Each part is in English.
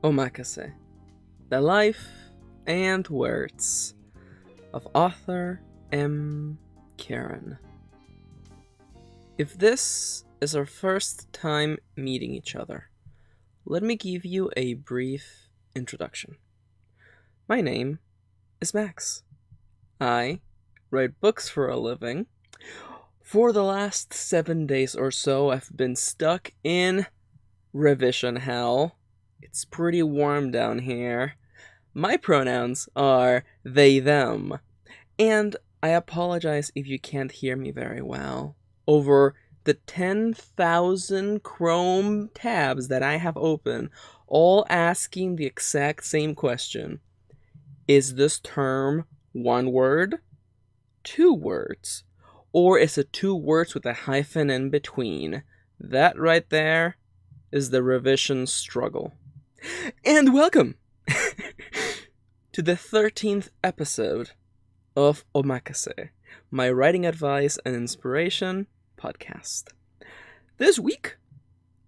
Omakase, the life and words of author M. Karen. If this is our first time meeting each other, let me give you a brief introduction. My name is Max. I write books for a living. For the last 7 days or so, I've been stuck in revision hell. It's pretty warm down here. My pronouns are they, them. And I apologize if you can't hear me very well. Over the 10,000 Chrome tabs that I have open, all asking the exact same question. Is this term one word, 2 words, or is it 2 words with a hyphen in between? That right there is the revision struggle. And welcome to the 13th episode of Omakase, my writing advice and inspiration podcast. This week,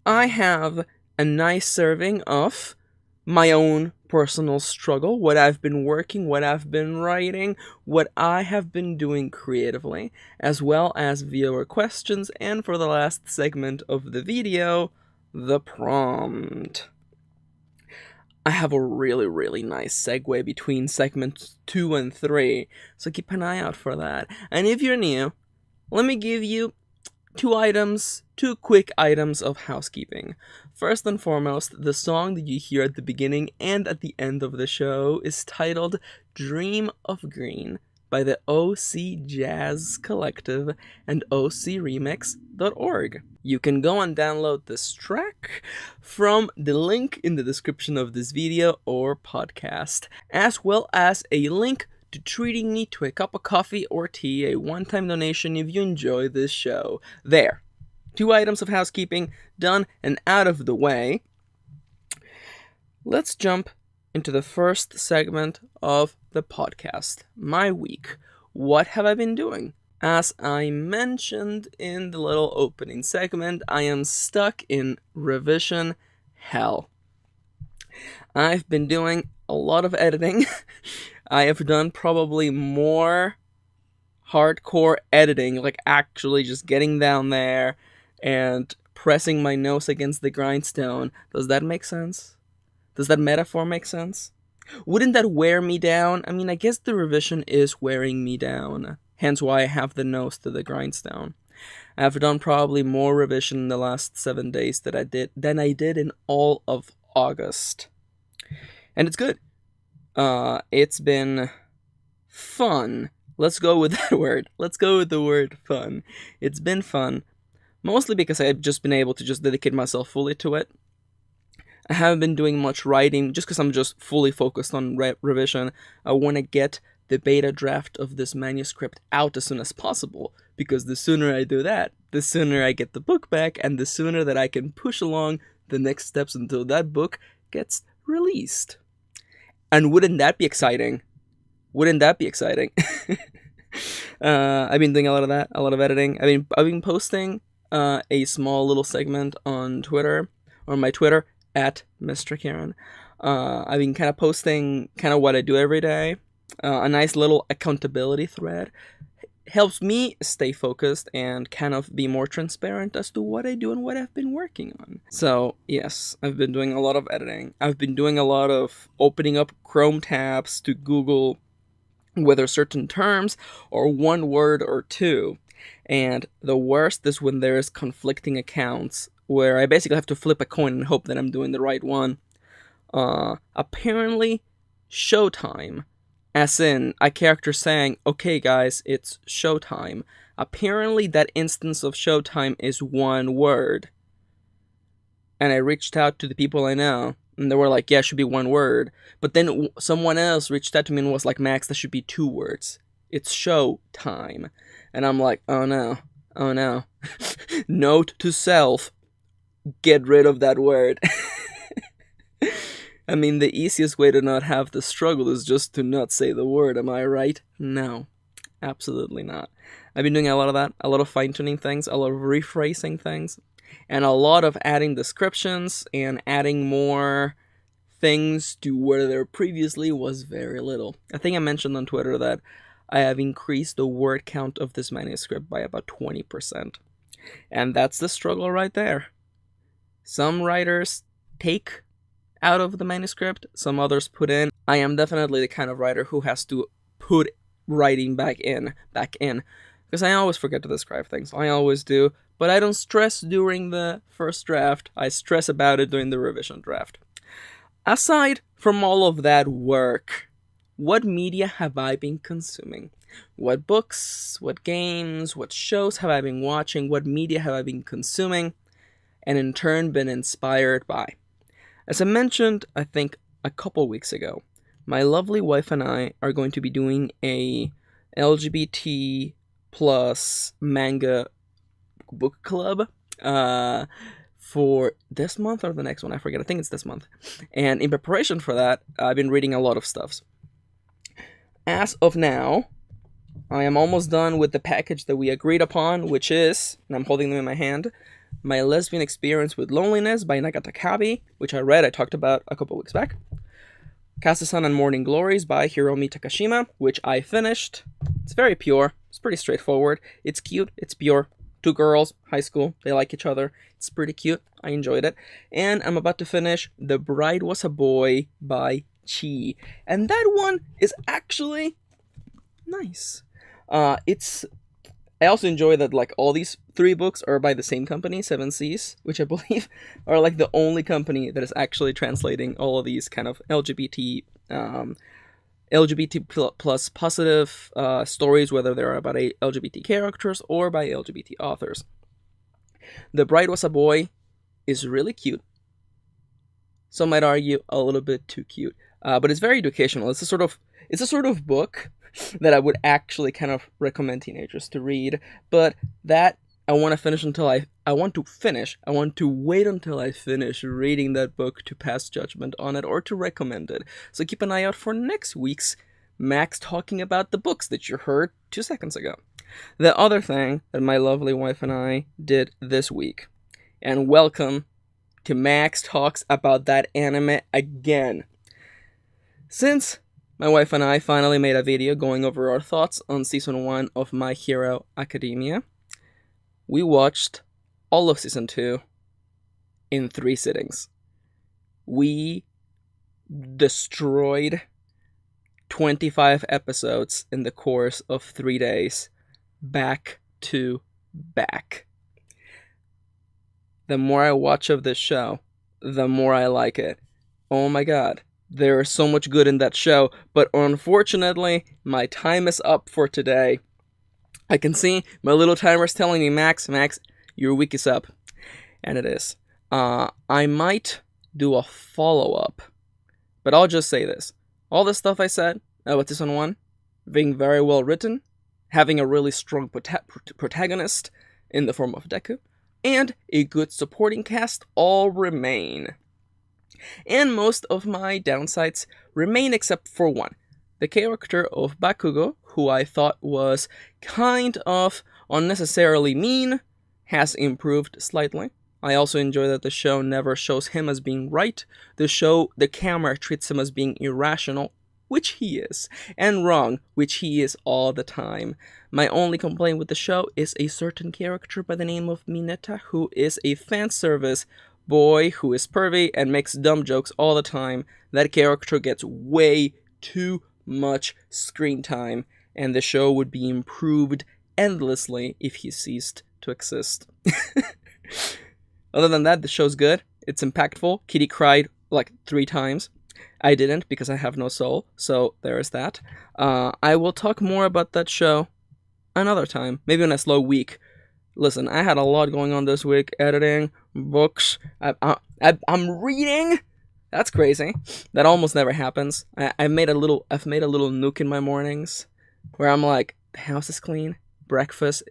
I have a nice serving of my own personal struggle, what I've been working, what I've been writing, what I have been doing creatively, as well as viewer questions, and for the last segment of the video, the prompt. I have a really nice segue between segments 2 and 3, so keep an eye out for that. And if you're new, let me give you 2 quick items of housekeeping. First and foremost, the song that you hear at the beginning and at the end of the show is titled Dream of Green by the OC Jazz Collective and OCRemix.org. You can go and download this track from the link in the description of this video or podcast, as well as a link to treating me to a cup of coffee or tea, a one-time donation if you enjoy this show. There. 2 items of housekeeping done and out of the way. Let's jump into the first segment of the podcast. My week. What have I been doing? As I mentioned in the little opening segment, I am stuck in revision hell. I've been doing a lot of editing. I have done probably more hardcore editing, like actually just getting down there and pressing my nose against the grindstone. Does that make sense? Does that metaphor make sense? Wouldn't that wear me down? I mean, I guess the revision is wearing me down. Hence why I have the nose to the grindstone. I've done probably more revision in the last 7 days than I did in all of August. And it's good. It's been fun. Let's go with that word. Let's go with the word fun. It's been fun. Mostly because I've just been able to just dedicate myself fully to it. I haven't been doing much writing just because I'm just fully focused on revision. I want to get the beta draft of this manuscript out as soon as possible, because the sooner I do that, the sooner I get the book back, and the sooner that I can push along the next steps until that book gets released. And wouldn't that be exciting? Wouldn't that be exciting? I've been doing a lot of that, a lot of editing. I've been posting a small little segment on Twitter, or my Twitter, at Mr. Karen. I've been kind of posting kind of what I do every day. A nice little accountability thread. Helps me stay focused and kind of be more transparent as to what I do and what I've been working on. So, yes, I've been doing a lot of editing. I've been doing a lot of opening up Chrome tabs to Google whether certain terms or 1 word or 2. And the worst is when there is conflicting accounts, where I basically have to flip a coin and hope that I'm doing the right one. Apparently, showtime. As in, a character saying, okay guys, it's showtime. Apparently that instance of showtime is 1 word. And I reached out to the people I know, and they were like, yeah, it should be 1 word. But then someone else reached out to me and was like, Max, that should be 2 words. It's showtime. And I'm like, oh no. Note to self, get rid of that word. I mean, the easiest way to not have the struggle is just to not say the word, am I right? No, absolutely not. I've been doing a lot of that, a lot of fine-tuning things, a lot of rephrasing things, and a lot of adding descriptions and adding more things to where there previously was very little. I think I mentioned on Twitter that I have increased the word count of this manuscript by about 20%. And that's the struggle right there. Some writers take out of the manuscript, some others put in. I am definitely the kind of writer who has to put writing back in. Because I always forget to describe things. I always do. But I don't stress during the first draft. I stress about it during the revision draft. Aside from all of that work, what media have I been consuming? What books, what games, what shows have I been watching? What media have I been consuming? And in turn been inspired by? As I mentioned, I think a couple weeks ago, my lovely wife and I are going to be doing a LGBT plus manga book club for this month or the next one, I forget. I think it's this month. And in preparation for that, I've been reading a lot of stuff. As of now, I am almost done with the package that we agreed upon, which is, and I'm holding them in my hand, My Lesbian Experience with Loneliness by Nagata Kabi, which I talked about a couple weeks back. Kase-san and Morning Glories by Hiromi Takashima, which I finished. It's very pure. It's pretty straightforward. It's cute. It's pure. 2 girls, high school. They like each other. It's pretty cute. I enjoyed it. And I'm about to finish The Bride Was a Boy by Chi. And that one is actually nice. I also enjoy that like all these 3 books are by the same company, 7 Seas, which I believe are like the only company that is actually translating all of these kind of LGBT plus positive stories, whether they're about LGBT characters or by LGBT authors. The Bride Was a Boy is really cute. Some might argue a little bit too cute, but it's very educational. It's a sort of book that I would actually kind of recommend teenagers to read, but that I want to finish until I want to wait until I finish reading that book to pass judgment on it or to recommend it. So keep an eye out for next week's Max talking about the books that you heard 2 seconds ago. The other thing that my lovely wife and I did this week, and welcome to Max Talks About That Anime again. Since my wife and I finally made a video going over our thoughts on Season 1 of My Hero Academia, we watched all of Season 2 in 3 sittings. We destroyed 25 episodes in the course of 3 days, back to back. The more I watch of this show, the more I like it. Oh my god. There is so much good in that show, but unfortunately, my time is up for today. I can see my little timer's telling me, Max, your week is up. And it is. I might do a follow-up, but I'll just say this. All the stuff I said about Season 1, being very well written, having a really strong protagonist in the form of Deku, and a good supporting cast all remain. And most of my downsides remain except for one. The character of Bakugo, who I thought was kind of unnecessarily mean, has improved slightly. I also enjoy that the show never shows him as being right. The camera treats him as being irrational, which he is, and wrong, which he is all the time. My only complaint with the show is a certain character by the name of Mineta, who is a fan service boy who is pervy and makes dumb jokes all the time. That character gets way too much screen time, and the show would be improved endlessly if he ceased to exist. Other than that, the show's good. It's impactful. Kitty cried like 3 times. I didn't because I have no soul, so there is that. I will talk more about that show another time, maybe on a slow week. Listen, I had a lot going on this week. Editing, books. I'm reading. That's crazy. That almost never happens. I've made a little nuke in my mornings where I'm like, the house is clean. Breakfast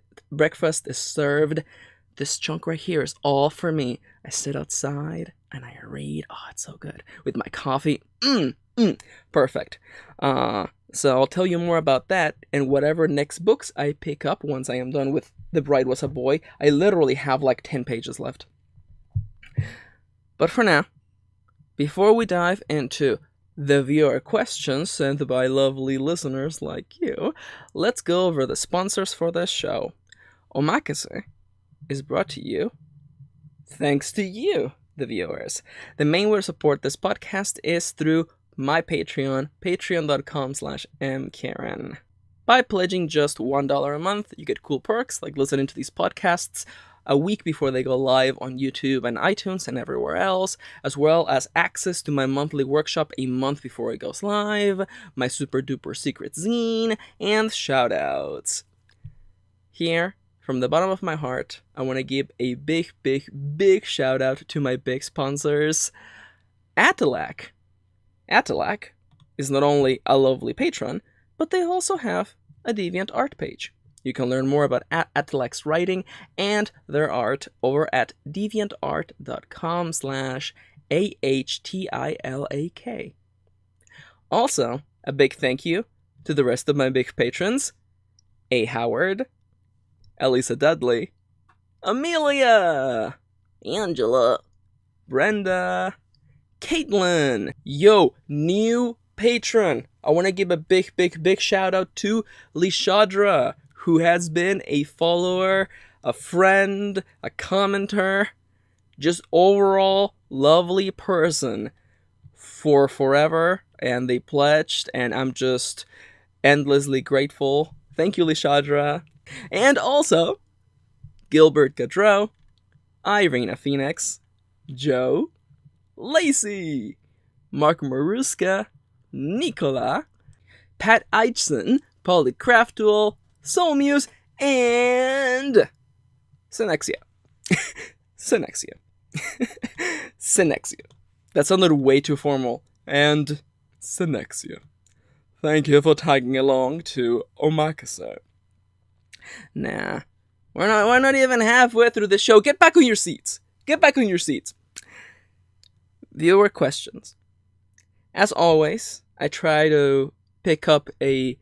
is served. This chunk right here is all for me. I sit outside and I read. Oh, it's so good with my coffee. Perfect. So I'll tell you more about that and whatever next books I pick up once I am done with The Bride Was a Boy. I literally have like 10 pages left. But for now, Before we dive into the viewer questions sent by lovely listeners like you, let's go over the sponsors for this show. Omakase is brought to you thanks to you, the viewers. The main way to support this podcast is through my Patreon, patreon.com/mkaren. By pledging just $1 a month, you get cool perks like listening to these podcasts a week before they go live on YouTube and iTunes and everywhere else, as well as access to my monthly workshop a month before it goes live, my super duper secret zine, and shoutouts. Here, from the bottom of my heart, I want to give a big shout out to my big sponsors. Atalac. Atalac is not only a lovely patron, but they also have a DeviantArt page. You can learn more about Atalac's writing and their art over at deviantart.com/AHTILAK. Also, a big thank you to the rest of my big patrons: A. Howard, Elisa Dudley, Amelia, Angela, Brenda, Caitlin. Yo, new patron. I want to give a big shout out to Lishadra, who has been a follower, a friend, a commenter, just overall lovely person for forever, and they pledged, and I'm just endlessly grateful. Thank you, Lishadra. And also, Gilbert Gaudreau, Irina Phoenix, Joe, Lacey, Mark Maruska, Nicola, Pat Eichson, Polly Craftual, Soulmuse, and Synexia. Synexia. Synexia. That sounded way too formal. And Synexia. Thank you for tagging along to Omakase. Nah, we're not even halfway through the show. Get back on your seats. Get back on your seats. Viewer questions. As always, I try to pick up a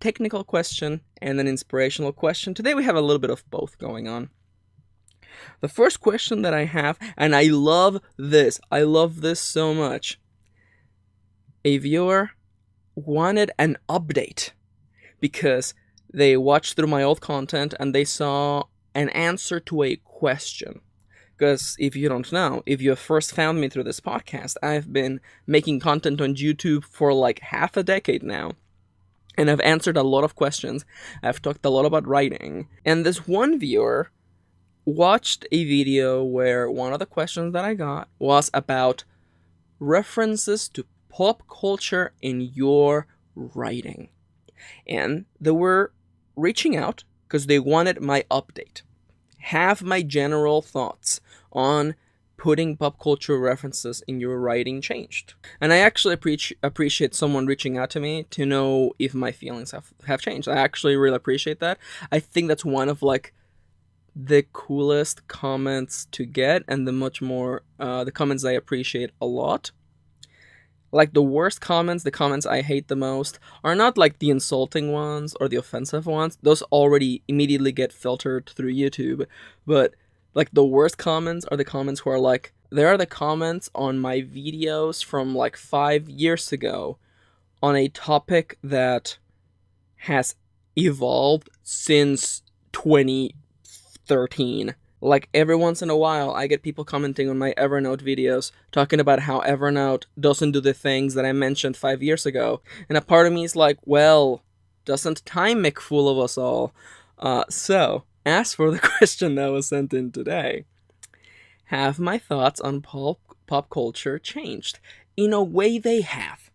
technical question and an inspirational question. Today we have a little bit of both going on. The first question that I have, and I love this so much. A viewer wanted an update because they watched through my old content and they saw an answer to a question. Because if you don't know, if you first found me through this podcast, I've been making content on YouTube for like half a decade now. And I've answered a lot of questions. I've talked a lot about writing. And this one viewer watched a video where one of the questions that I got was about references to pop culture in your writing. And they were reaching out because they wanted my update. Have my general thoughts on putting pop culture references in your writing changed. And I actually appreciate someone reaching out to me to know if my feelings have changed. I actually really appreciate that. I think that's one of like the coolest comments to get, and the comments I appreciate a lot. Like the worst comments, the comments I hate the most, are not like the insulting ones or the offensive ones. Those already immediately get filtered through YouTube. But like the worst comments are the comments where like, there are the comments on my videos from like 5 years ago on a topic that has evolved since 2013. Like every once in a while, I get people commenting on my Evernote videos, talking about how Evernote doesn't do the things that I mentioned 5 years ago. And a part of me is like, well, doesn't time make fool of us all? So, as for the question that was sent in today, have my thoughts on pop culture changed? In a way, they have.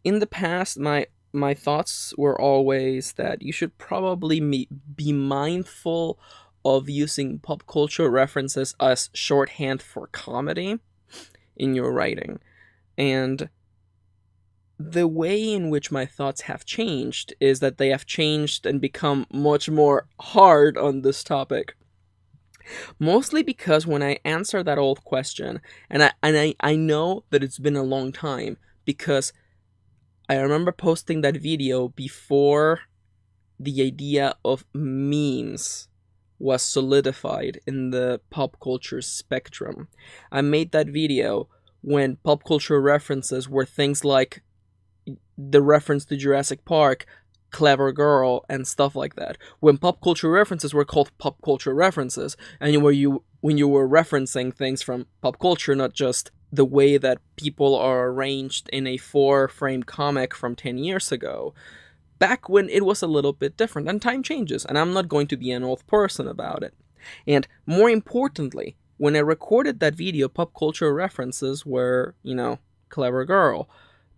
In the past, my thoughts were always that you should probably be mindful of using pop culture references as shorthand for comedy in your writing. And the way in which my thoughts have changed is that they have changed and become much more hard on this topic. Mostly because when I answer that old question, and I know that it's been a long time, because I remember posting that video before the idea of memes was solidified in the pop culture spectrum. I made that video when pop culture references were things like the reference to Jurassic Park, Clever Girl, and stuff like that. When pop culture references were called pop culture references, and when you were referencing things from pop culture, not just the way that people are arranged in a 4-frame comic from 10 years ago, back when it was a little bit different, and time changes, and I'm not going to be an old person about it. And more importantly, when I recorded that video, pop culture references were, Clever Girl.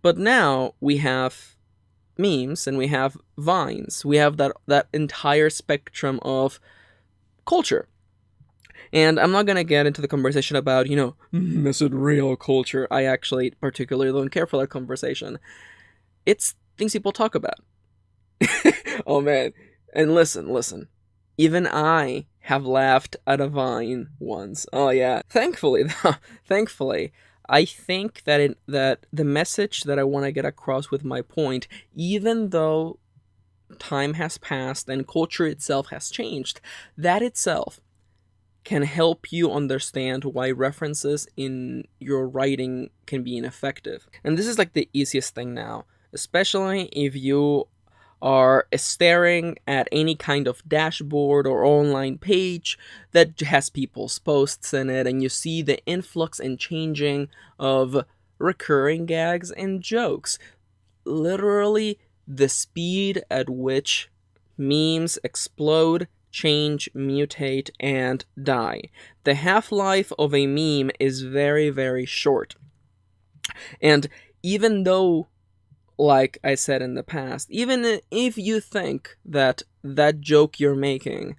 But now we have memes and we have vines. We have that entire spectrum of culture. And I'm not going to get into the conversation about, is it real culture? I actually particularly don't care for that conversation. It's things people talk about. Oh man. And listen. Even I have laughed at a vine once. Oh yeah. Thankfully, I think that that the message that I want to get across with my point, even though time has passed and culture itself has changed, that itself can help you understand why references in your writing can be ineffective. And this is like the easiest thing now, especially if you are staring at any kind of dashboard or online page that has people's posts in it, and you see the influx and changing of recurring gags and jokes. Literally, the speed at which memes explode, change, mutate, and die. The half-life of a meme is very, very short. And even though, like I said in the past, even if you think that that joke you're making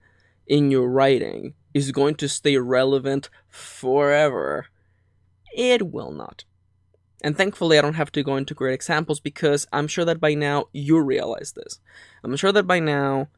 in your writing is going to stay relevant forever, it will not. And thankfully, I don't have to go into great examples because I'm sure that by now you realize this. I'm sure that by now,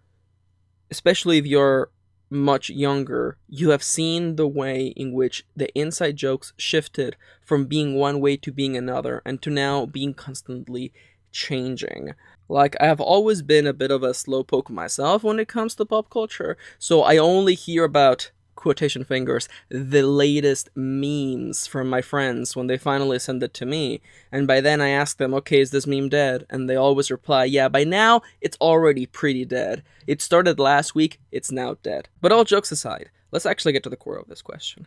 especially if you're much younger, you have seen the way in which the inside jokes shifted from being one way to being another, and to now being constantly changing. Like, I have always been a bit of a slowpoke myself when it comes to pop culture, so I only hear about, quotation fingers, the latest memes from my friends when they finally send it to me. And by then I ask them, okay, is this meme dead? And they always reply, yeah, by now it's already pretty dead. It started last week, it's now dead. But all jokes aside, let's actually get to the core of this question.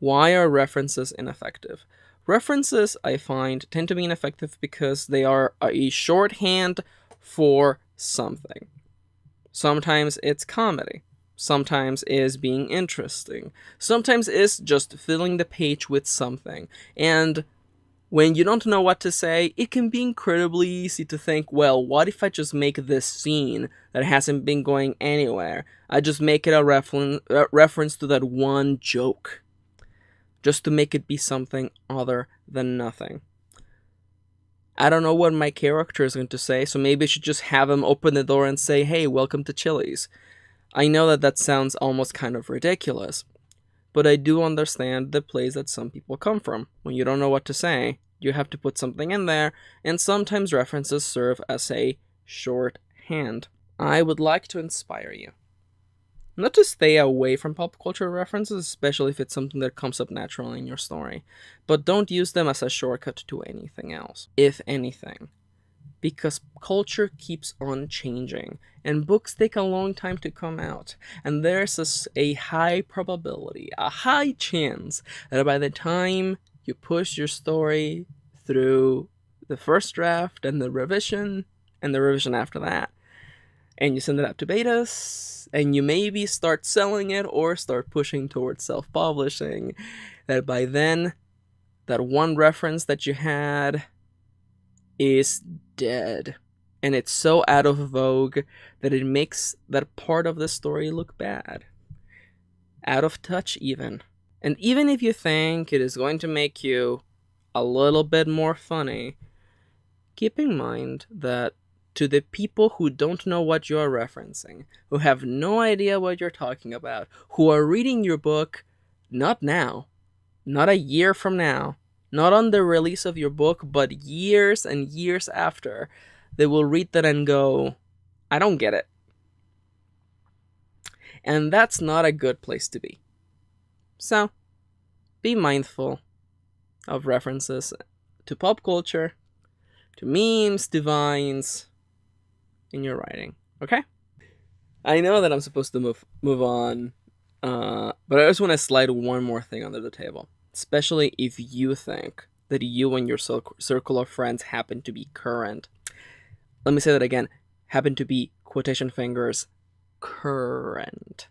Why are references ineffective? References, I find, tend to be ineffective because they are a shorthand for something. Sometimes it's comedy. Sometimes is being interesting. Sometimes is just filling the page with something. And when you don't know what to say, it can be incredibly easy to think, well, what if I just make this scene that hasn't been going anywhere? I just make it a reference to that one joke. Just to make it be something other than nothing. I don't know what my character is going to say, so maybe I should just have him open the door and say, hey, welcome to Chili's. I know that sounds almost kind of ridiculous, but I do understand the place that some people come from. When you don't know what to say, you have to put something in there, and sometimes references serve as a shorthand. I would like to inspire you. Not to stay away from pop culture references, especially if it's something that comes up naturally in your story, but don't use them as a shortcut to anything else, if anything. Because culture keeps on changing, and books take a long time to come out, and there's a high probability, a high chance, that by the time you push your story through the first draft and the revision after that, and you send it out to betas, and you maybe start selling it or start pushing towards self-publishing, that by then, that one reference that you had is dead. And it's so out of vogue that it makes that part of the story look bad. Out of touch even. And even if you think it is going to make you a little bit more funny, keep in mind that to the people who don't know what you're referencing, who have no idea what you're talking about, who are reading your book not now, not a year from now, not on the release of your book, but years and years after, they will read that and go, I don't get it. And that's not a good place to be. So, be mindful of references to pop culture, to memes, to vines in your writing. Okay? I know that I'm supposed to move on, but I just want to slide one more thing under the table, especially if you think that you and your circle of friends happen to be current. Let me say that again. Happen to be, quotation fingers, current.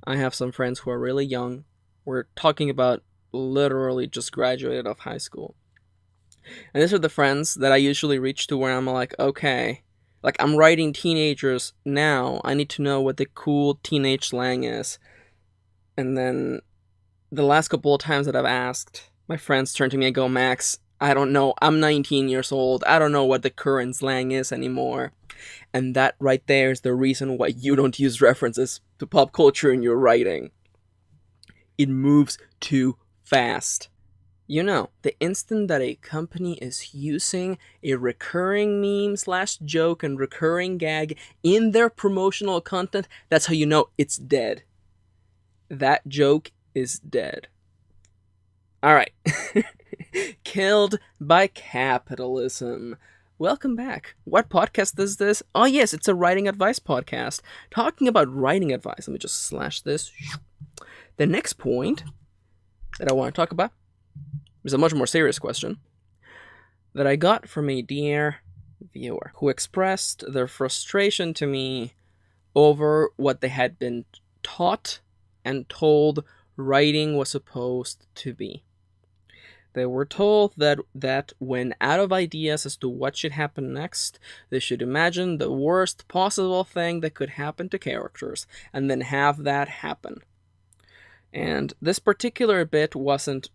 I have some friends who are really young. We're talking about literally just graduated of high school. And these are the friends that I usually reach to where I'm like, okay, like I'm writing teenagers now. I need to know what the cool teenage slang is. And then the last couple of times that I've asked, my friends turn to me and go, Max, I don't know. I'm 19 years old. I don't know what the current slang is anymore. And that right there is the reason why you don't use references to pop culture in your writing. It moves too fast. You know, the instant that a company is using a recurring meme / joke and recurring gag in their promotional content, that's how you know it's dead. That joke is dead. Alright. Killed by capitalism. Welcome back. What podcast is this? Oh yes, it's a writing advice podcast. Talking about writing advice. Let me just slash this. The next point that I want to talk about is a much more serious question that I got from a dear viewer who expressed their frustration to me over what they had been taught and told writing was supposed to be. They were told that when out of ideas as to what should happen next, they should imagine the worst possible thing that could happen to characters, and then have that happen. And this particular bit wasn't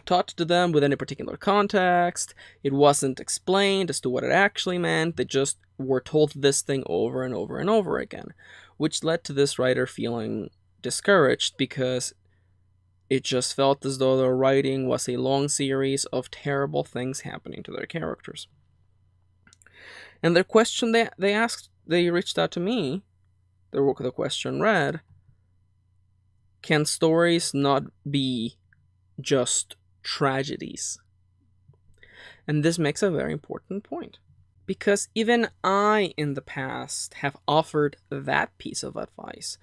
taught to them with any particular context. It wasn't explained as to what it actually meant. They just were told this thing over and over and over again, which led to this writer feeling discouraged because it just felt as though their writing was a long series of terrible things happening to their characters. And their question they reached out to me, the question read, can stories not be just tragedies? And this makes a very important point. Because even I, in the past, have offered that piece of advice,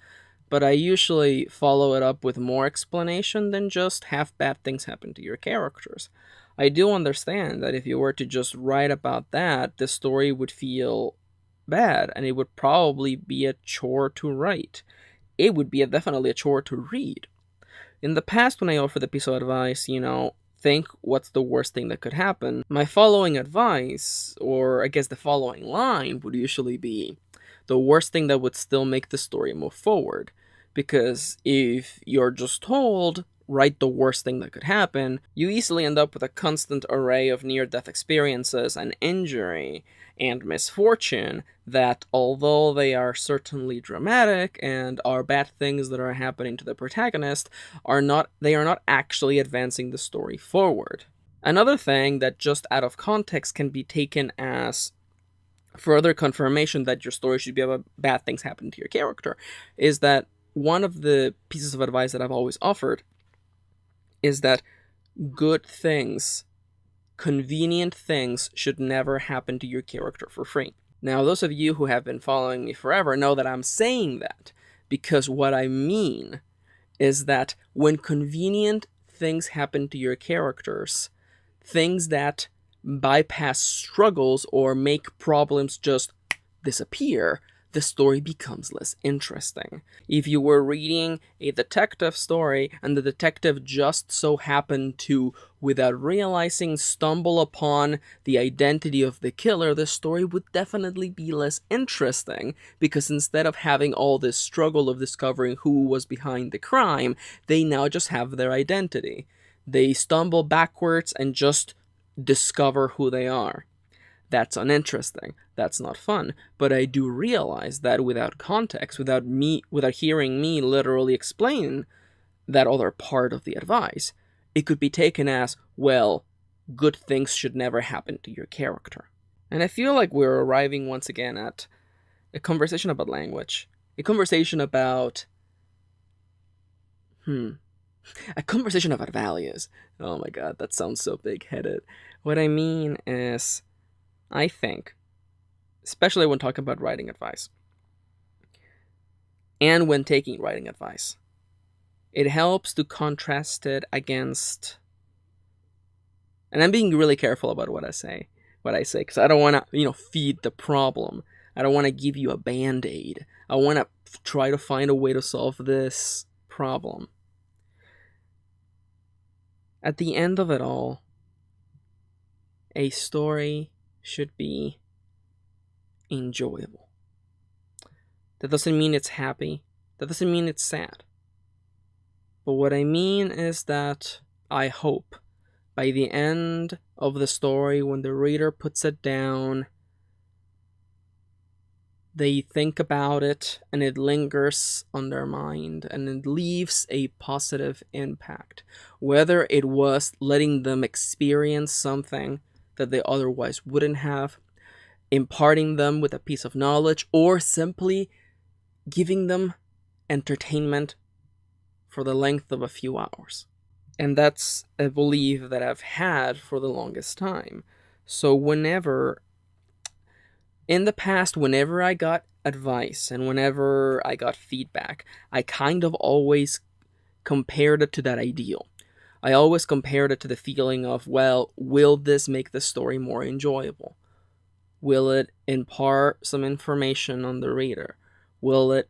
but I usually follow it up with more explanation than just have bad things happen to your characters. I do understand that if you were to just write about that, the story would feel bad, and it would probably be a chore to write. It would be definitely a chore to read. In the past, when I offered the piece of advice, think what's the worst thing that could happen, my following advice, or I guess the following line, would usually be the worst thing that would still make the story move forward. Because if you're just told, write the worst thing that could happen, you easily end up with a constant array of near-death experiences and injury and misfortune that, although they are certainly dramatic and are bad things that are happening to the protagonist, they are not actually advancing the story forward. Another thing that just out of context can be taken as further confirmation that your story should be about bad things happening to your character is that one of the pieces of advice that I've always offered is that good things, convenient things, should never happen to your character for free. Now, those of you who have been following me forever know that I'm saying that because what I mean is that when convenient things happen to your characters, things that bypass struggles or make problems just disappear, the story becomes less interesting. If you were reading a detective story and the detective just so happened to, without realizing, stumble upon the identity of the killer, the story would definitely be less interesting, because instead of having all this struggle of discovering who was behind the crime, they now just have their identity. They stumble backwards and just discover who they are. That's uninteresting. That's not fun. But I do realize that without context, without hearing me literally explain that other part of the advice, it could be taken as, well, good things should never happen to your character. And I feel like we're arriving once again at a conversation about language. A conversation about, A conversation about values. Oh my god, that sounds so big-headed. What I mean is, I think, especially when talking about writing advice, and when taking writing advice, it helps to contrast it against, and I'm being really careful about what I say, because I don't want to, feed the problem. I don't want to give you a band-aid. I want to try to find a way to solve this problem. At the end of it all, a story should be enjoyable. That doesn't mean it's happy. That doesn't mean it's sad. But what I mean is that I hope by the end of the story, when the reader puts it down, they think about it and it lingers on their mind and it leaves a positive impact. Whether it was letting them experience something that they otherwise wouldn't have, imparting them with a piece of knowledge, or simply giving them entertainment for the length of a few hours. And that's a belief that I've had for the longest time. So in the past, whenever I got advice and whenever I got feedback, I kind of always compared it to that ideal. I always compared it to the feeling of, well, will this make the story more enjoyable? Will it impart some information on the reader? Will it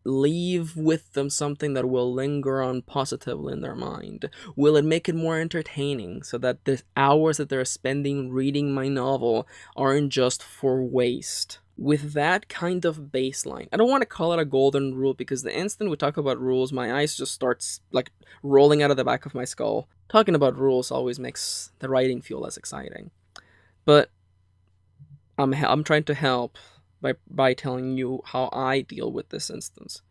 leave with them something that will linger on positively in their mind? Will it make it more entertaining so that the hours that they're spending reading my novel aren't just for waste? With that kind of baseline, I don't want to call it a golden rule, because the instant we talk about rules, my eyes just starts rolling out of the back of my skull. Talking about rules always makes the writing feel less exciting. But I'm trying to help by telling you how I deal with this instance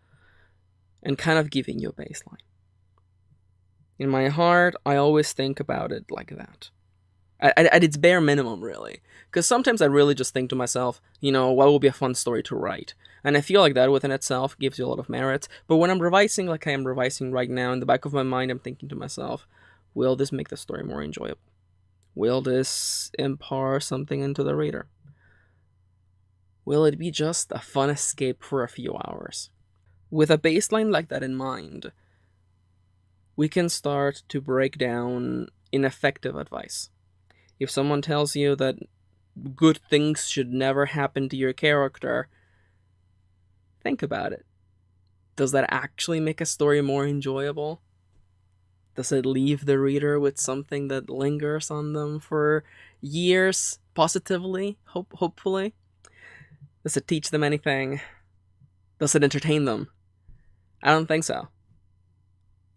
and kind of giving you a baseline. In my heart, I always think about it like that. At its bare minimum, really. Because sometimes I really just think to myself, what will be a fun story to write? And I feel like that within itself gives you a lot of merit. But when I'm revising like I am revising right now, in the back of my mind, I'm thinking to myself, will this make the story more enjoyable? Will this impart something into the reader? Will it be just a fun escape for a few hours? With a baseline like that in mind, we can start to break down ineffective advice. If someone tells you that good things should never happen to your character, think about it. Does that actually make a story more enjoyable? Does it leave the reader with something that lingers on them for years, positively, hopefully? Does it teach them anything? Does it entertain them? I don't think so.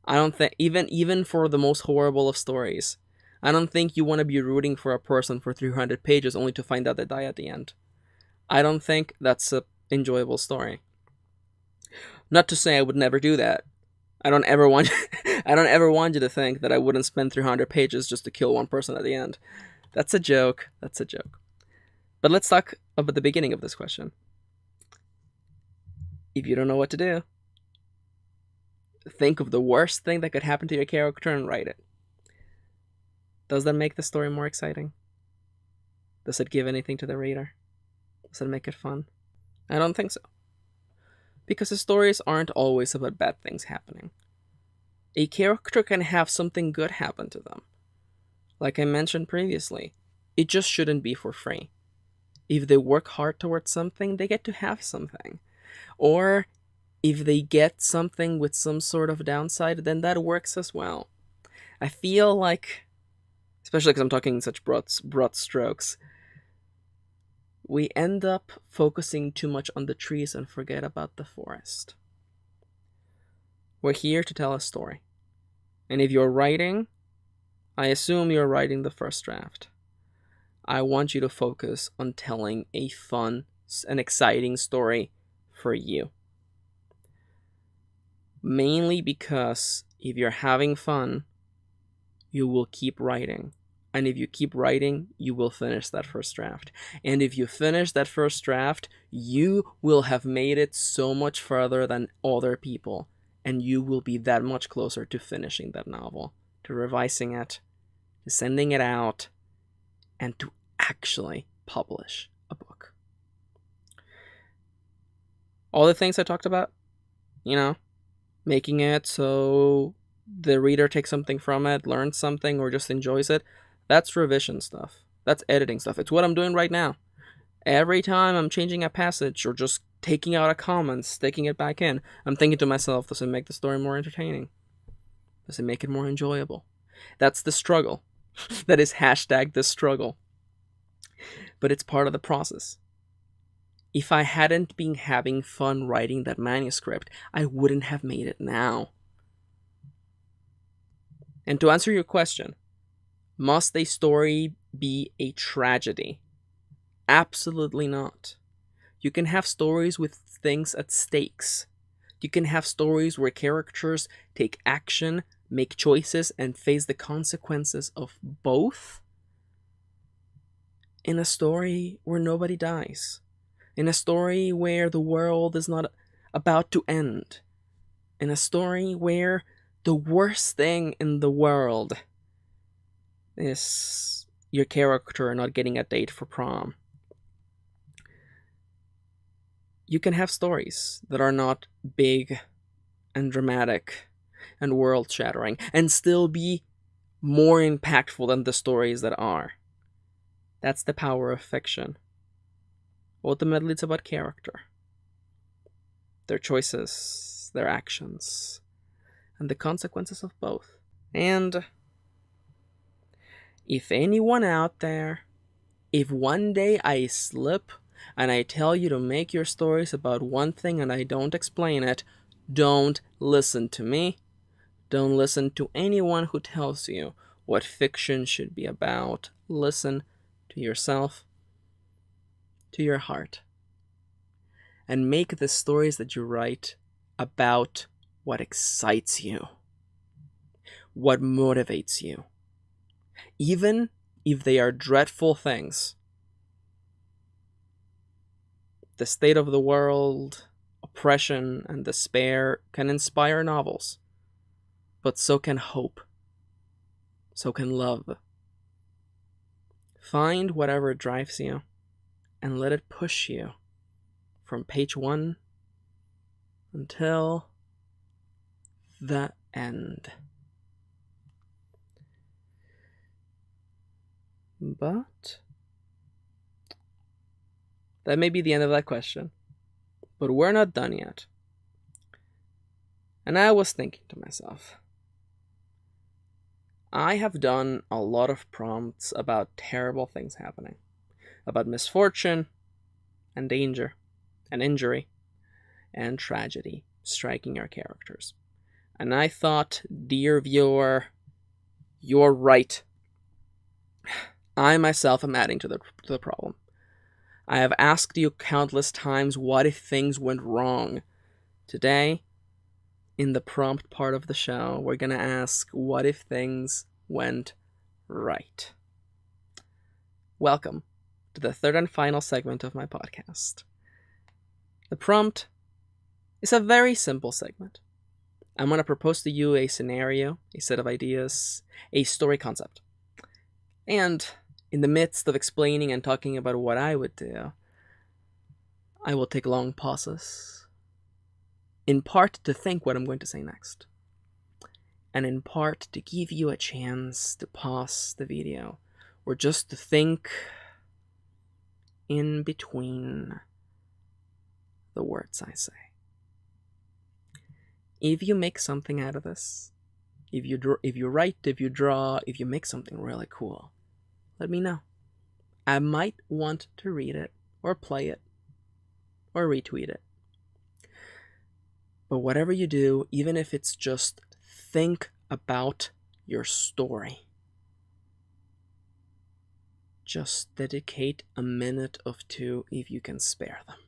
I don't think, even for the most horrible of stories, I don't think you want to be rooting for a person for 300 pages only to find out they die at the end. I don't think that's an enjoyable story. Not to say I would never do that. I don't ever want you to think that I wouldn't spend 300 pages just to kill one person at the end. That's a joke. But let's talk about the beginning of this question. If you don't know what to do, think of the worst thing that could happen to your character and write it. Does that make the story more exciting? Does it give anything to the reader? Does it make it fun? I don't think so. Because the stories aren't always about bad things happening. A character can have something good happen to them. Like I mentioned previously, it just shouldn't be for free. If they work hard towards something, they get to have something. Or if they get something with some sort of downside, then that works as well. I feel like, especially because I'm talking in such broad strokes, we end up focusing too much on the trees and forget about the forest. We're here to tell a story. And if you're writing, I assume you're writing the first draft. I want you to focus on telling a fun and exciting story for you. Mainly because if you're having fun, you will keep writing. And if you keep writing, you will finish that first draft. And if you finish that first draft, you will have made it so much further than other people. and you will be that much closer to finishing that novel, to revising it, to sending it out, and to actually publish a book. All the things I talked about, making it so the reader takes something from it, learns something, or just enjoys it, that's revision stuff. That's editing stuff. It's what I'm doing right now. Every time I'm changing a passage or just taking out a comment, sticking it back in, I'm thinking to myself, does it make the story more entertaining? Does it make it more enjoyable? That's the struggle. That is hashtag the struggle. But it's part of the process. If I hadn't been having fun writing that manuscript, I wouldn't have made it now. And to answer your question, must a story be a tragedy? Absolutely not. You can have stories with things at stakes. You can have stories where characters take action, make choices, and face the consequences of both. In a story where nobody dies. In a story where the world is not about to end. In a story where the worst thing in the world is your character not getting a date for prom. You can have stories that are not big and dramatic and world-shattering and still be more impactful than the stories that are. That's the power of fiction. Ultimately, it's about character, their choices, their actions, and the consequences of both. And if anyone out there, if one day I slip and I tell you to make your stories about one thing and I don't explain it, don't listen to me. Don't listen to anyone who tells you what fiction should be about. Listen to yourself, to your heart, and make the stories that you write about what excites you, what motivates you. Even if they are dreadful things. The state of the world, oppression, and despair can inspire novels. But so can hope. So can love. Find whatever drives you and let it push you from page 1 until the end. But that may be the end of that question. But we're not done yet. And I was thinking to myself, I have done a lot of prompts about terrible things happening, about misfortune and danger and injury and tragedy striking our characters. And I thought, dear viewer, you're right. I myself am adding to the problem. I have asked you countless times, what if things went wrong? Today, in the prompt part of the show, we're gonna ask, what if things went right? Welcome to the third and final segment of my podcast. The prompt is a very simple segment. I'm gonna propose to you a scenario, a set of ideas, a story concept. And in the midst of explaining and talking about what I would do, I will take long pauses, in part to think what I'm going to say next, and in part to give you a chance to pause the video, or just to think in between the words I say. If you make something out of this, if you write, if you draw, if you make something really cool, let me know. I might want to read it, or play it, or retweet it. But whatever you do, even if it's just think about your story, just dedicate a minute or two if you can spare them.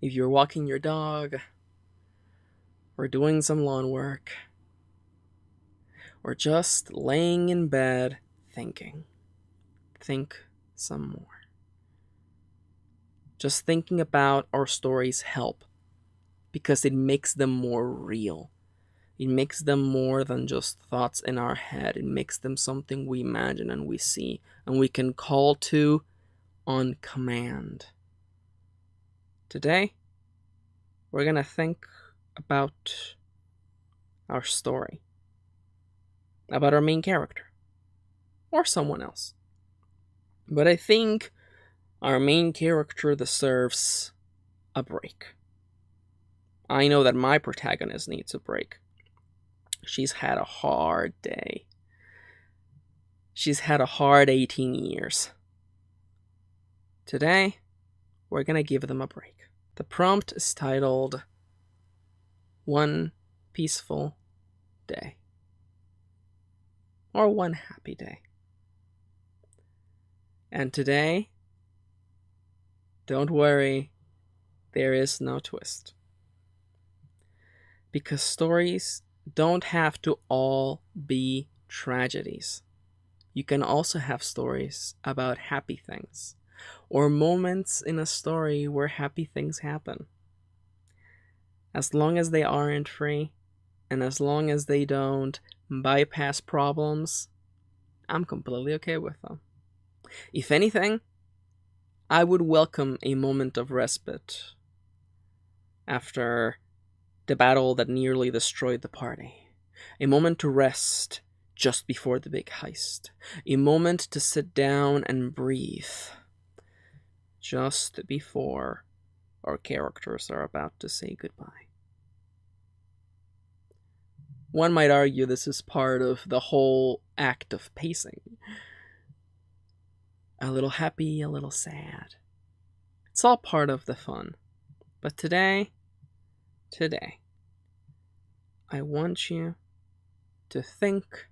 If you're walking your dog, or doing some lawn work, or just laying in bed thinking. Think some more. Just thinking about our stories help, because it makes them more real. It makes them more than just thoughts in our head. It makes them something we imagine and we see, and we can call to on command. Today, we're going to think about our story, about our main character, or someone else. But I think our main character deserves a break. I know that my protagonist needs a break. She's had a hard day. She's had a hard 18 years. Today, we're gonna give them a break. The prompt is titled One Peaceful Day. Or One Happy Day. And today, don't worry, there is no twist. Because stories don't have to all be tragedies. You can also have stories about happy things, or moments in a story where happy things happen. As long as they aren't free, and as long as they don't bypass problems, I'm completely okay with them. If anything, I would welcome a moment of respite after the battle that nearly destroyed the party. A moment to rest just before the big heist. A moment to sit down and breathe just before our characters are about to say goodbye. One might argue this is part of the whole act of pacing. A little happy, a little sad. It's all part of the fun. But today, I want you to think,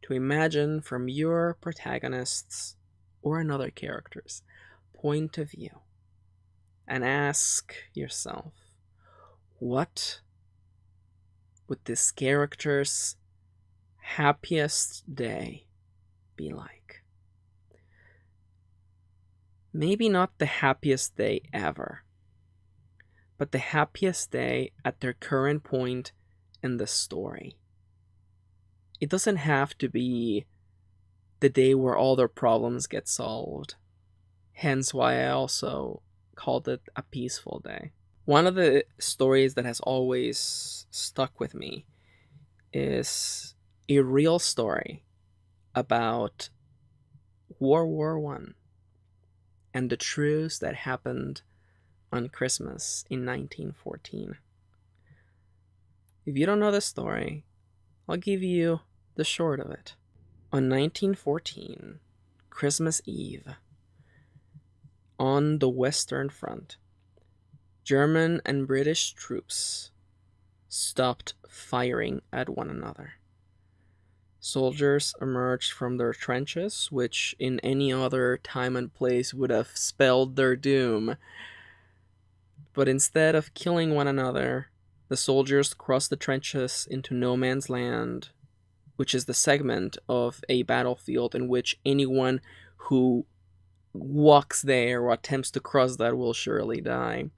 to imagine from your protagonist's or another character's point of view, and ask yourself, what would this character's happiest day be like? Maybe not the happiest day ever, but the happiest day at their current point in the story. It doesn't have to be the day where all their problems get solved. Hence why I also called it a peaceful day. One of the stories that has always stuck with me is a real story about World War I and the truce that happened on Christmas in 1914. If you don't know the story, I'll give you the short of it. On 1914, Christmas Eve, on the Western Front, German and British troops stopped firing at one another. Soldiers emerged from their trenches, which in any other time and place would have spelled their doom. But instead of killing one another, the soldiers crossed the trenches into no man's land, which is the segment of a battlefield in which anyone who walks there or attempts to cross that will surely die.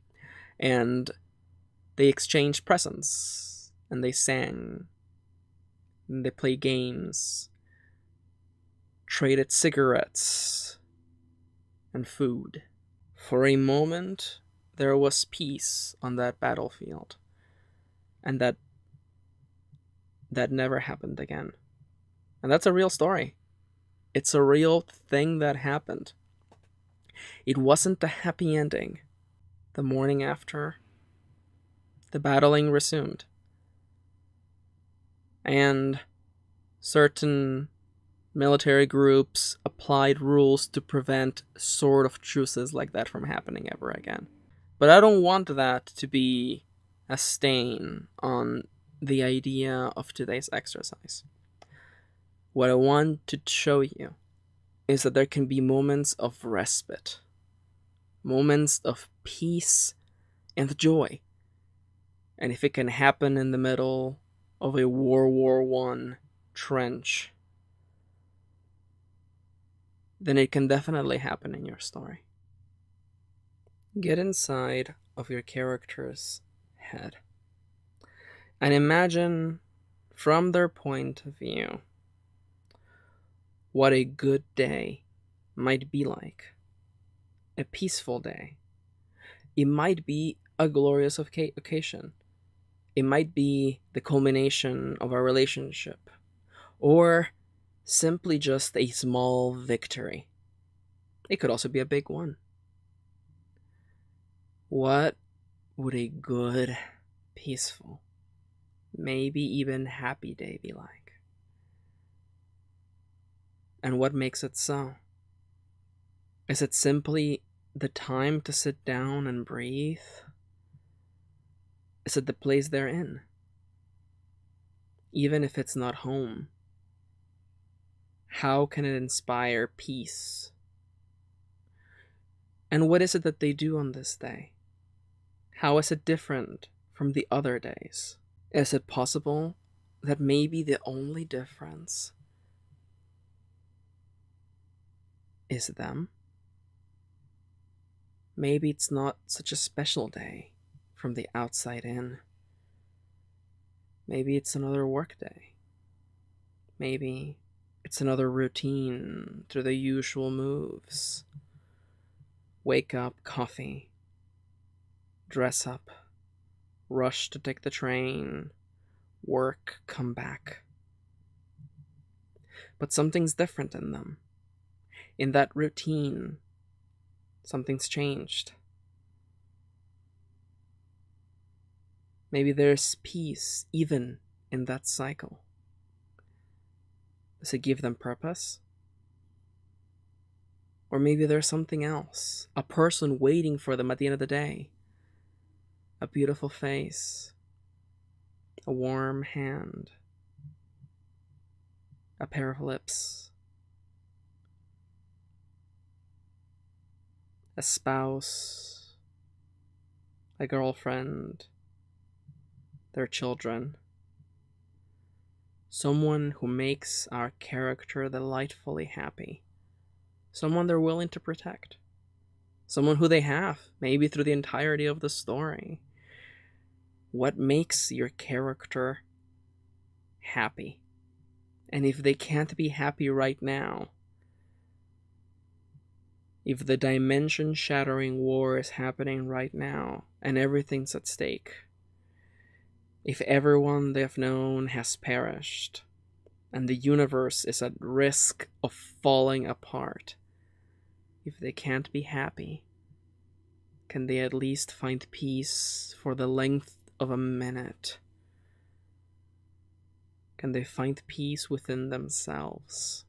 And they exchanged presents, and they sang, and they played games, traded cigarettes and food. For a moment, there was peace on that battlefield, and that never happened again. And that's a real story. It's a real thing that happened. It wasn't a happy ending. The morning after, the battling resumed. And certain military groups applied rules to prevent sort of truces like that from happening ever again. But I don't want that to be a stain on the idea of today's exercise. What I want to show you is that there can be moments of respite, moments of peace and joy. And if it can happen in the middle of a World War I trench, then it can definitely happen in your story. Get inside of your character's head and imagine from their point of view what a good day might be like. A peaceful day. It might be a glorious occasion. It might be the culmination of a relationship, or simply just a small victory. It could also be a big one. What would a good, peaceful, maybe even happy day be like? And what makes it so? Is it simply the time to sit down and breathe? Is it the place they're in? Even if it's not home, how can it inspire peace? And what is it that they do on this day? How is it different from the other days? Is it possible that maybe the only difference is them? Maybe it's not such a special day from the outside in. Maybe it's another work day. Maybe it's another routine through the usual moves. Wake up, coffee, dress up, rush to take the train, work, come back. But something's different in them. In that routine, something's changed. Maybe there's peace even in that cycle. Does it give them purpose? Or maybe there's something else. A person waiting for them at the end of the day. A beautiful face. A warm hand. A pair of lips. A spouse. A girlfriend. Their children. Someone who makes our character delightfully happy. Someone they're willing to protect. Someone who they have, maybe through the entirety of the story. What makes your character happy? And if they can't be happy right now, if the dimension-shattering war is happening right now, and everything's at stake, if everyone they've known has perished, and the universe is at risk of falling apart, if they can't be happy, can they at least find peace for the length of a minute? Can they find peace within themselves?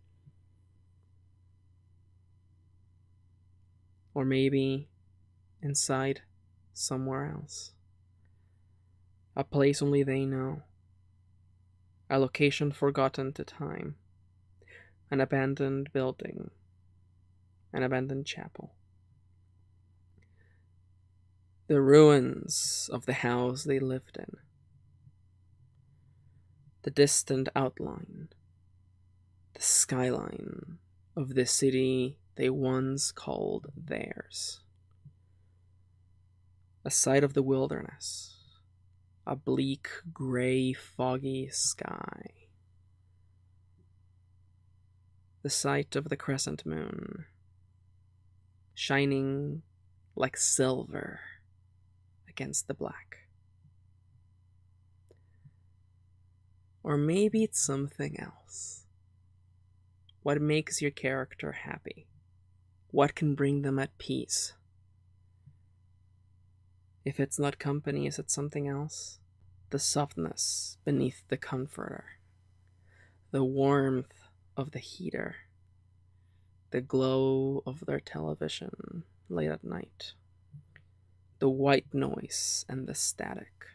Or maybe inside somewhere else. A place only they know. A location forgotten to time. An abandoned building. An abandoned chapel. The ruins of the house they lived in. The distant outline. The skyline of the city they once called theirs. A sight of the wilderness. A bleak, gray, foggy sky. The sight of the crescent moon, shining like silver against the black. Or maybe it's something else. What makes your character happy? What can bring them at peace? If it's not company, is it something else? The softness beneath the comforter. The warmth of the heater. The glow of their television late at night. The white noise and the static.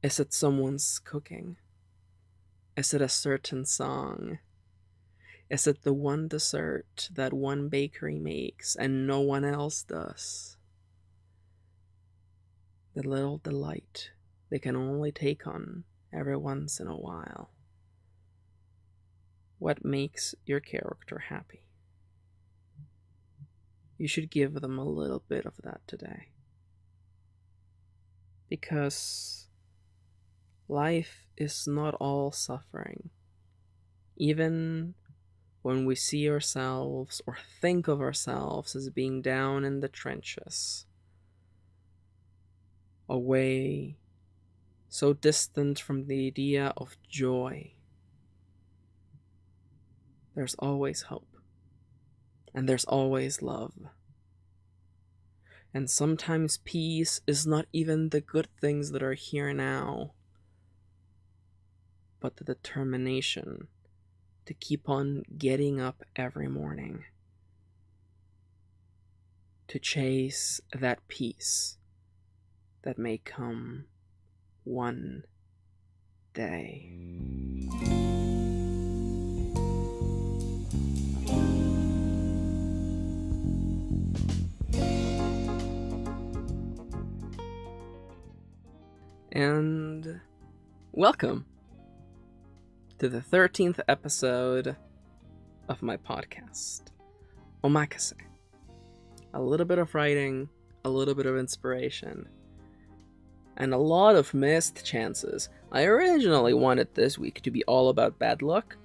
Is it someone's cooking? Is it a certain song? Is it the one dessert that one bakery makes and no one else does? The little delight they can only take on every once in a while. What makes your character happy? You should give them a little bit of that today. Because life is not all suffering. Even when we see ourselves or think of ourselves as being down in the trenches, away, so distant from the idea of joy, there's always hope. And there's always love. And sometimes peace is not even the good things that are here now, but the determination to keep on getting up every morning, to chase that peace that may come one day. And welcome to the 13th episode of my podcast, Omakase. A little bit of writing, a little bit of inspiration, and a lot of missed chances. I originally wanted this week to be all about bad luck,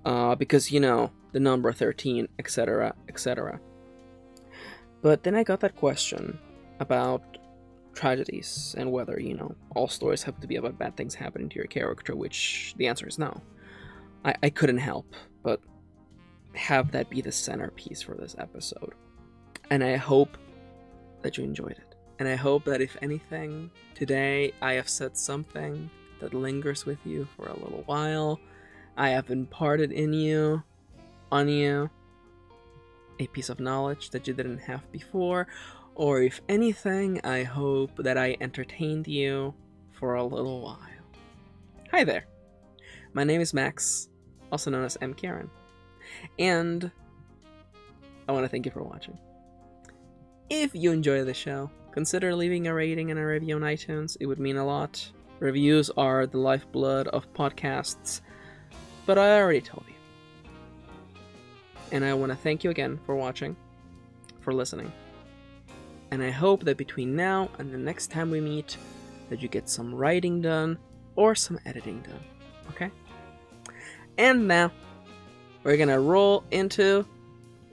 because, you know, the number 13, etc., etc. But then I got that question about tragedies and whether, you know, all stories have to be about bad things happening to your character, which the answer is no. I couldn't help but have that be the centerpiece for this episode. And I hope that you enjoyed it. And I hope that if anything, today I have said something that lingers with you for a little while. I have imparted on you, a piece of knowledge that you didn't have before. Or if anything, I hope that I entertained you for a little while. Hi there. My name is Max, also known as M. Karen. And I want to thank you for watching. If you enjoy the show, consider leaving a rating and a review on iTunes. It would mean a lot. Reviews are the lifeblood of podcasts, but I already told you. And I want to thank you again for watching, for listening. And I hope that between now and the next time we meet, that you get some writing done or some editing done, okay? And now, we're gonna roll into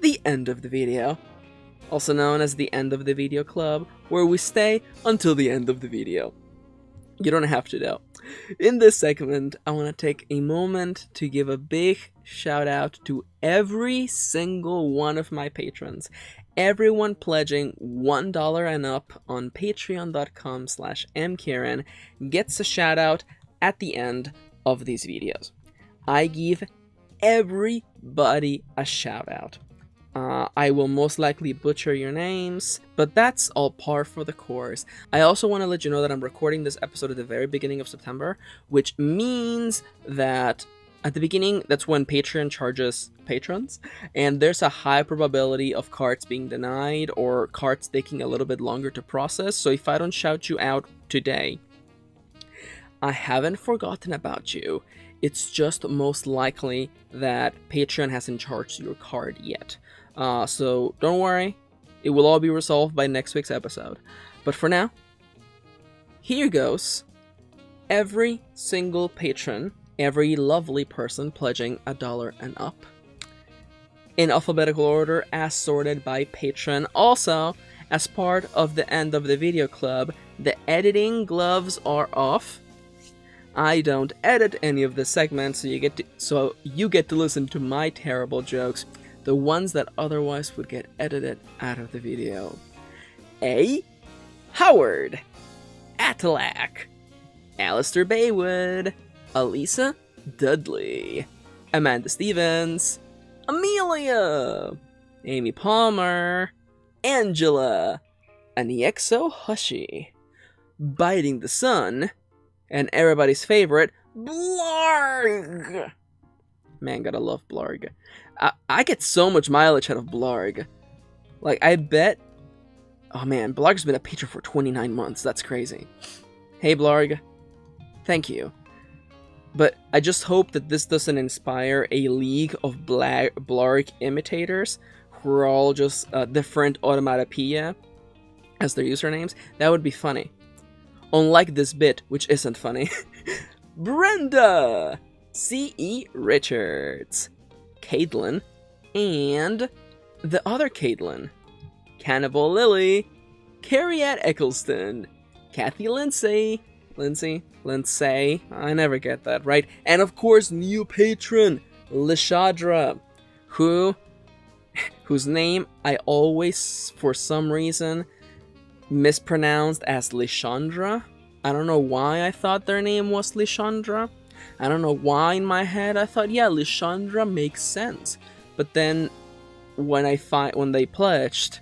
the end of the video, also known as the end of the video club, where we stay until the end of the video. You don't have to though. In this segment, I want to take a moment to give a big shout out to every single one of my patrons. Everyone pledging $1 and up on patreon.com/mkaren gets a shout out at the end of these videos. I give everybody a shout out. I will most likely butcher your names, but that's all par for the course. I also want to let you know that I'm recording this episode at the very beginning of September, which means that at the beginning, that's when Patreon charges patrons, and there's a high probability of cards being denied or cards taking a little bit longer to process, so if I don't shout you out today, I haven't forgotten about you. It's just most likely that Patreon hasn't charged your card yet. So don't worry, it will all be resolved by next week's episode. But for now, here goes. Every single patron, every lovely person pledging $1 and up, in alphabetical order as sorted by patron. Also, as part of the end of the video club, the editing gloves are off. I don't edit any of the segments, so you get to listen to my terrible jokes, the ones that otherwise would get edited out of the video. A. Howard, Atalak, Alistair Baywood, Elisa Dudley, Amanda Stevens, Amelia, Amy Palmer, Angela, Aniexo Hushi, Biting the Sun, and everybody's favorite, Blarg! Man, gotta love Blarg. I get so much mileage out of Blarg. Like, I bet... Oh man, Blarg's been a patron for 29 months. That's crazy. Hey, Blarg. Thank you. But I just hope that this doesn't inspire a league of Blarg imitators who are all just different automatopoeia as their usernames. That would be funny. Unlike this bit, which isn't funny. Brenda, C.E. Richards, Caitlin, and the other Caitlin, Cannibal Lily, Carriette Eccleston, Kathy Lindsay, I never get that right, and of course new patron, Lishadra, whose name I always, for some reason, mispronounced as Lishandra. I don't know why I thought their name was Lishandra. I don't know why in my head I thought, yeah, Lishandra makes sense. But then when they pledged,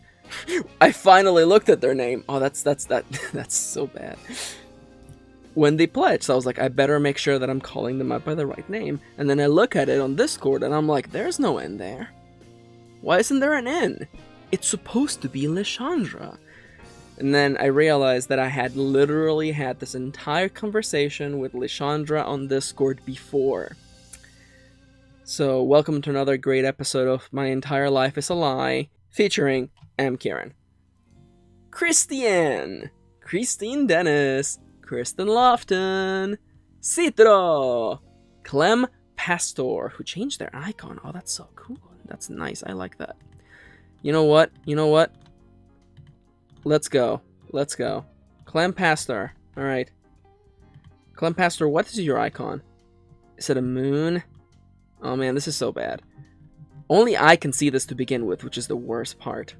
I finally looked at their name. Oh, that's so bad. When they pledged, I was like, I better make sure that I'm calling them out by the right name. And then I look at it on Discord and I'm like, there's no N there. Why isn't there an N? It's supposed to be Lishandra. And then I realized that I had literally had this entire conversation with Lishandra on Discord before. So welcome to another great episode of My Entire Life is a Lie, featuring Kieran, Christine Dennis, Kristen Lofton, Citro, Clem Pastor, who changed their icon. Oh, that's so cool. That's nice. I like that. You know what? Let's go. Clem Pastor. Alright. Clem Pastor, what is your icon? Is it a moon? Oh man, this is so bad. Only I can see this to begin with, which is the worst part.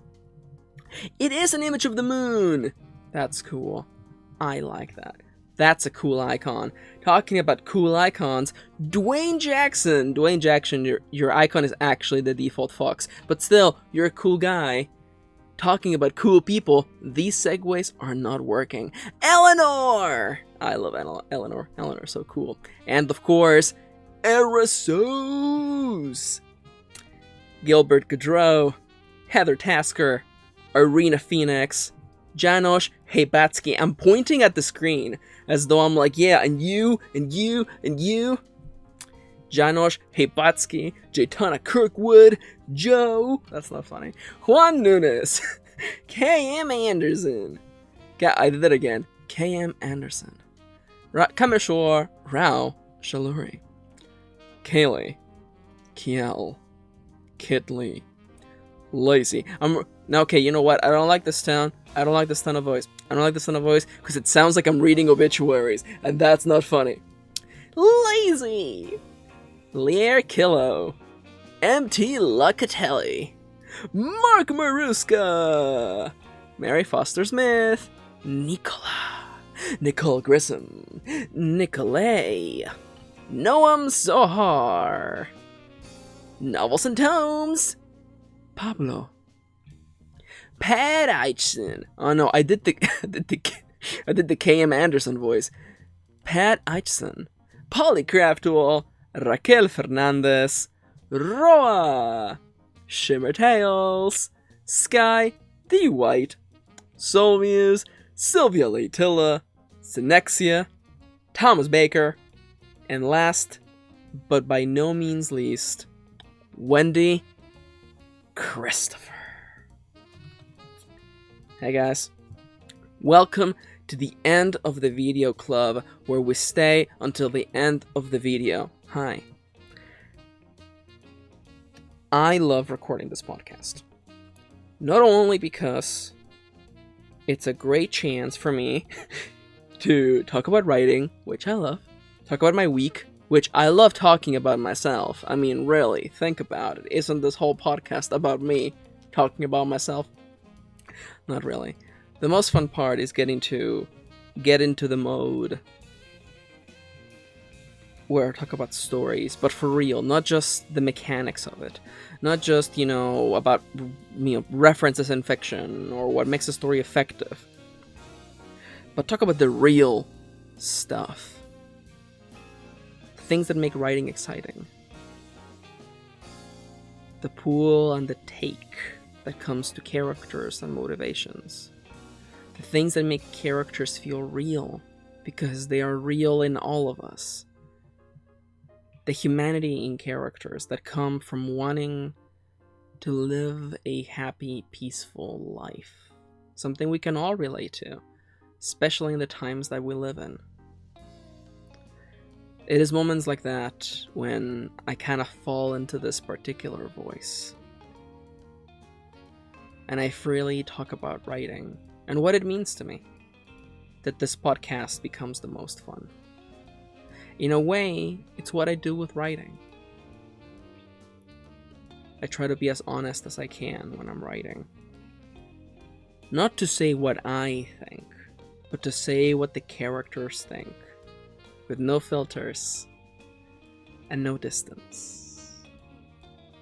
It is an image of the moon! That's cool. I like that. That's a cool icon. Talking about cool icons, Dwayne Jackson, your icon is actually the default fox, but still, you're a cool guy. Talking about cool people, these segues are not working. Eleanor! I love Eleanor. Eleanor's so cool. And of course, Erasos! Gilbert Gaudreau, Heather Tasker, Arena Phoenix, Janosch Hebatsky. I'm pointing at the screen as though I'm like, yeah, and you. Janosch Hebatsky, Jaytana Kirkwood, Joe. That's not funny. Juan Nunes, K.M. Anderson. I did it again. K.M. Anderson. Kameshwar Rao Shaluri. Kaylee. Kiel. Kit Lee. Lacey. Okay, you know what? I don't like this tone of voice. Because it sounds like I'm reading obituaries, and that's not funny. Lazy. Lear Killo. MT Lucatelli. Mark Maruska. Mary Foster Smith. Nicole Grissom. Nicolay. Noam Zohar. Novels and Tomes. Pablo. Pat Eichson. Oh no, I did the KM Anderson voice. Pat Eichson. Polycraftual. Raquel Fernandez. Roa. Shimmer Tales. Sky D. White. Soul Muse. Sylvia Leitilla. Synexia. Thomas Baker. And last, but by no means least, Wendy Christopher. Hey guys, welcome to the end of the video club where we stay until the end of the video. Hi. I love recording this podcast. Not only because it's a great chance for me to talk about writing, which I love, talk about my week, which I love talking about myself. I mean, really, think about it. Isn't this whole podcast about me talking about myself? Not really. The most fun part is getting to get into the mode where I talk about stories, but for real, not just the mechanics of it. Not just, about, references in fiction or what makes a story effective. But talk about the real stuff. Things that make writing exciting. The pull and the take that comes to characters and motivations. The things that make characters feel real, because they are real in all of us. The humanity in characters that come from wanting to live a happy, peaceful life. Something we can all relate to, especially in the times that we live in. It is moments like that when I kind of fall into this particular voice. And I freely talk about writing and what it means to me. That this podcast becomes the most fun. In a way, it's what I do with writing. I try to be as honest as I can when I'm writing. Not to say what I think, but to say what the characters think. With no filters and no distance.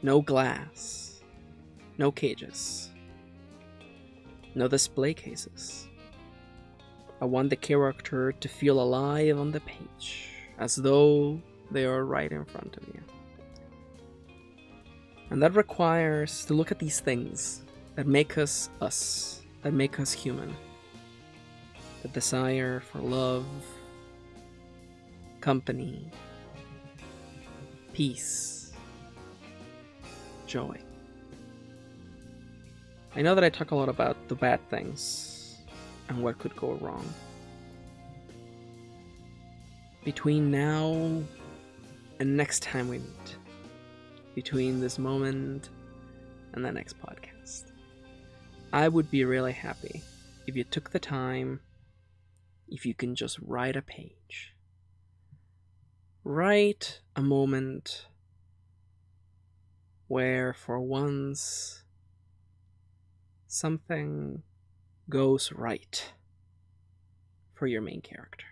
No glass. No cages. No display cases. I want the character to feel alive on the page, as though they are right in front of you. And that requires to look at these things that make us, that make us human. The desire for love, company, peace, joy. I know that I talk a lot about the bad things and what could go wrong. Between now and next time we meet, between this moment and the next podcast, I would be really happy if you took the time, if you can just write a page. Write a moment where for once something goes right for your main character.